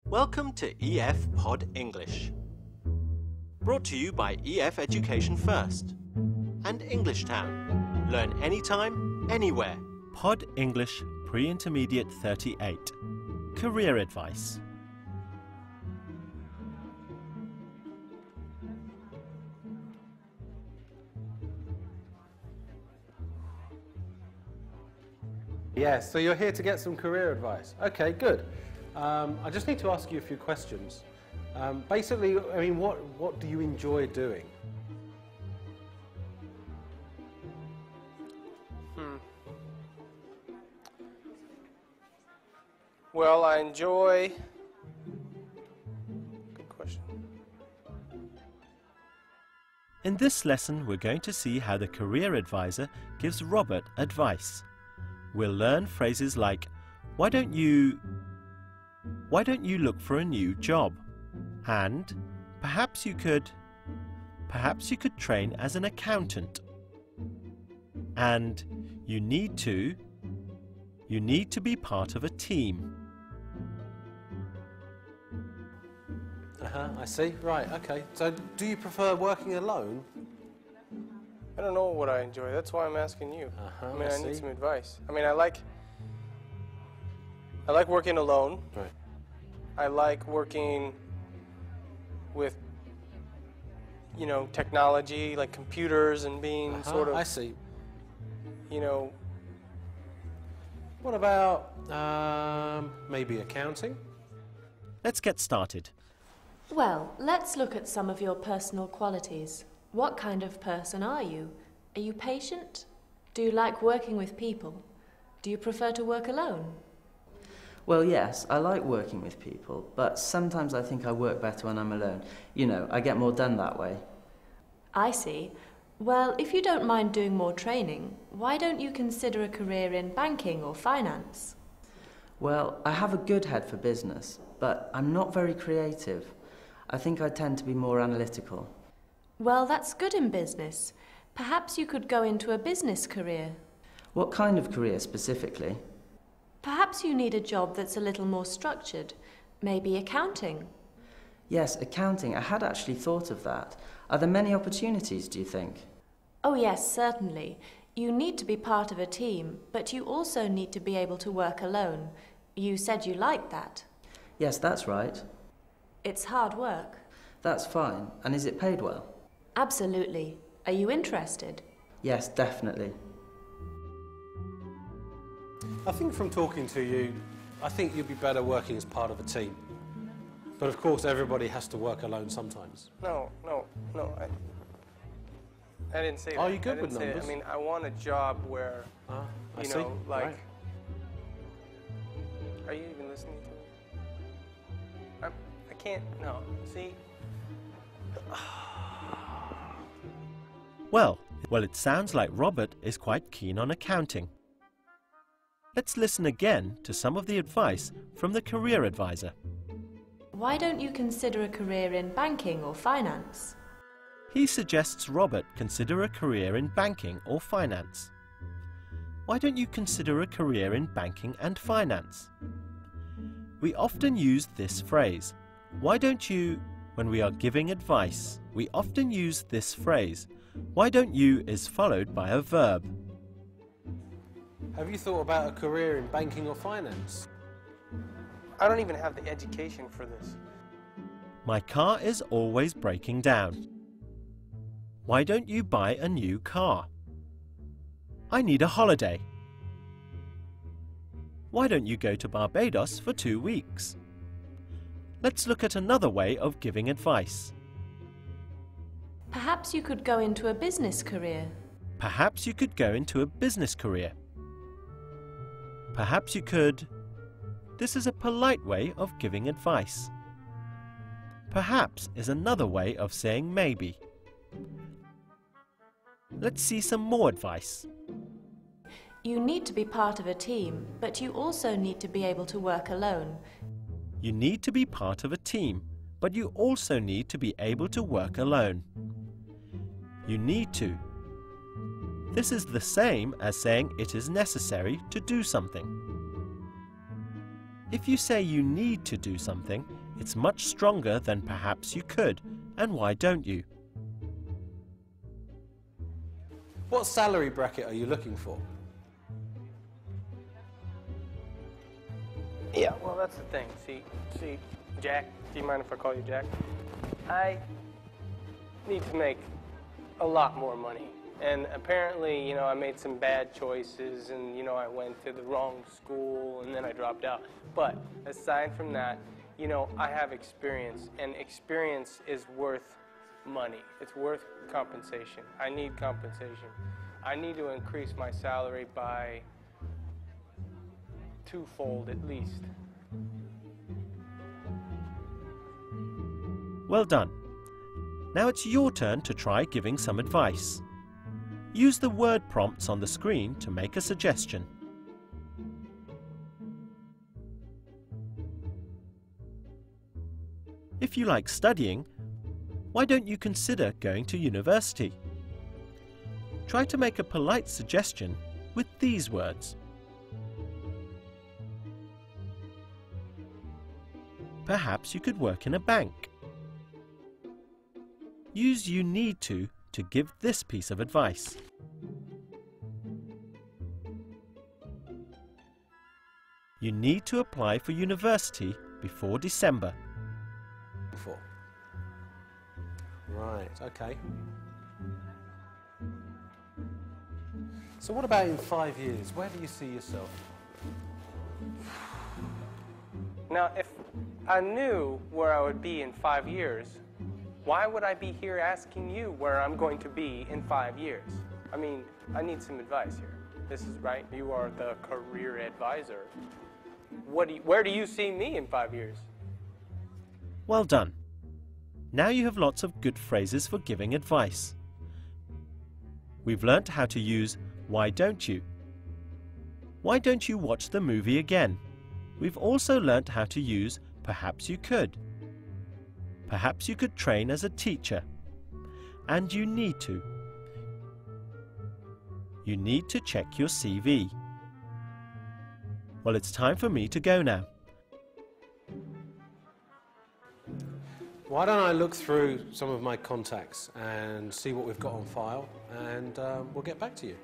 Welcome to EF Pod English. Brought to you by EF Education First and English Town. Learn anytime, anywhere. Pod English Pre-Intermediate 38. Career Advice. Yes, so you're here to get some career advice. Okay, good. I just need to ask you a few questions. Basically, I mean, what do you enjoy doing? Well, I enjoy... Good question. In this lesson, we're going to see how the career advisor gives Robert advice. We'll learn phrases like, why don't you look for a new job? And perhaps you could train as an accountant. And you need to be part of a team. I see. Right, okay. So do you prefer working alone? I don't know what I enjoy. That's why I'm asking you. I need some advice. I mean, I like working alone. Right. I like working with, technology, like computers, and being sort of... I see. What about maybe accounting? Let's get started. Well, let's look at some of your personal qualities. What kind of person are you? Are you patient? Do you like working with people? Do you prefer to work alone? Well, yes, I like working with people, but sometimes I think I work better when I'm alone. I get more done that way. I see. Well, if you don't mind doing more training, why don't you consider a career in banking or finance? Well, I have a good head for business, but I'm not very creative. I think I tend to be more analytical. Well, that's good in business. Perhaps you could go into a business career. What kind of career specifically? Perhaps you need a job that's a little more structured. Maybe accounting. Yes, accounting. I had actually thought of that. Are there many opportunities, do you think? Oh yes, certainly. You need to be part of a team, but you also need to be able to work alone. You said you liked that. Yes, that's right. It's hard work. That's fine. And is it paid well? Absolutely. Are you interested? Yes, definitely. I think from talking to you, I think you'd be better working as part of a team. But of course, everybody has to work alone sometimes. No. I didn't say that. Are you good with I didn't say numbers? that. I mean, I want a job where, I see. Right. Are you even listening to me? I can't, no, see? Well, it sounds like Robert is quite keen on accounting. Let's listen again to some of the advice from the career advisor. Why don't you consider a career in banking or finance? He suggests Robert consider a career in banking or finance. Why don't you consider a career in banking and finance? We often use this phrase, why don't you, when we are giving advice. We often use this phrase, why don't you is followed by a verb. Have you thought about a career in banking or finance? I don't even have the education for this. My car is always breaking down. Why don't you buy a new car? I need a holiday. Why don't you go to Barbados for 2 weeks? Let's look at another way of giving advice. Perhaps you could go into a business career. Perhaps you could go into a business career. Perhaps you could... This is a polite way of giving advice. Perhaps is another way of saying maybe. Let's see some more advice. You need to be part of a team, but you also need to be able to work alone. You need to be part of a team, but you also need to be able to work alone. You need to. This is the same as saying it is necessary to do something. If you say you need to do something, it's much stronger than perhaps you could, and why don't you? What salary bracket are you looking for? Yeah, well, that's the thing. See, Jack, do you mind if I call you Jack? I need to make a lot more money. And apparently, I made some bad choices, and, I went to the wrong school, and then I dropped out. But aside from that, I have experience, and experience is worth money. It's worth compensation. I need compensation. I need to increase my salary by twofold at least. Well done. Now it's your turn to try giving some advice. Use the word prompts on the screen to make a suggestion. If you like studying, why don't you consider going to university? Try to make a polite suggestion with these words. Perhaps you could work in a bank. Use "you need to" give this piece of advice. You need to apply for university before December. Right, okay. So what about in 5 years? Where do you see yourself? Now, if I knew where I would be in 5 years, why would I be here asking you where I'm going to be in 5 years? I mean, I need some advice here. This is right. You are the career advisor. Where do you see me in 5 years? Well done. Now you have lots of good phrases for giving advice. We've learnt how to use "why don't you?" Why don't you watch the movie again? We've also learnt how to use "perhaps you could." Perhaps you could train as a teacher. And "you need to." You need to check your CV. Well, it's time for me to go now. Why don't I look through some of my contacts and see what we've got on file, and we'll get back to you.